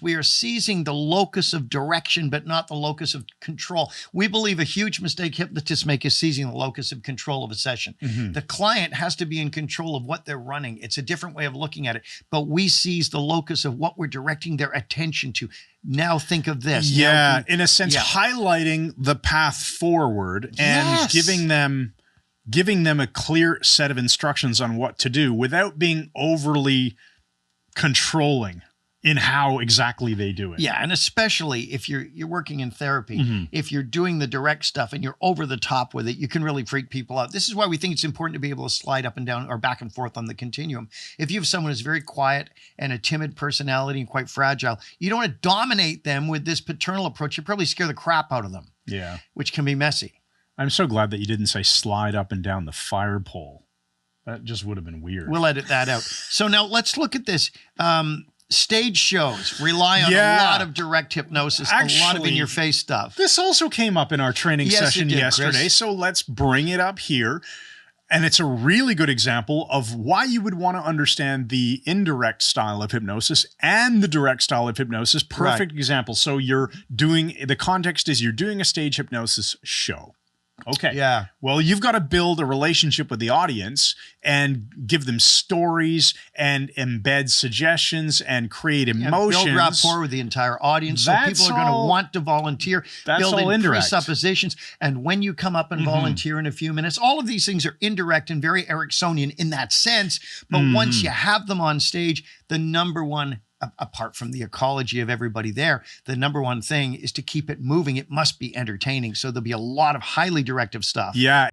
We are seizing the locus of direction, but not the locus of control. We believe a huge mistake hypnotists make is seizing the locus of control of a session. The client has to be in control of what they're running. It's a different way of looking at it, but we seize the locus of what we're directing their attention to. Now think of this. Yeah, in a sense, highlighting the path forward and giving them a clear set of instructions on what to do without being overly controlling in how exactly they do it. Yeah, and especially if you're working in therapy, if you're doing the direct stuff and you're over the top with it, you can really freak people out. This is why we think it's important to be able to slide up and down or back and forth on the continuum. If you have someone who's very quiet and a timid personality and quite fragile, you don't want to dominate them with this paternal approach. You probably scare the crap out of them. Yeah. Which can be messy. I'm so glad that you didn't say slide up and down the fire pole. That just would have been weird. We'll edit that out. So now let's look at this. Stage shows rely on a lot of direct hypnosis, a lot of in-your-face stuff. This also came up in our training session yesterday, Chris. So let's bring it up here. And it's a really good example of why you would want to understand the indirect style of hypnosis and the direct style of hypnosis. Perfect example. So you're doing, the context is you're doing a stage hypnosis show. Okay. Yeah. Well, you've got to build a relationship with the audience and give them stories and embed suggestions and create emotions. Build rapport with the entire audience. So people are going to want to volunteer. That's all indirect. Presuppositions. And when you come up and volunteer in a few minutes, all of these things are indirect and very Ericksonian in that sense. But once you have them on stage, the number one, apart from the ecology of everybody there, the number one thing is to keep it moving. It must be entertaining. So there'll be a lot of highly directive stuff. Yeah.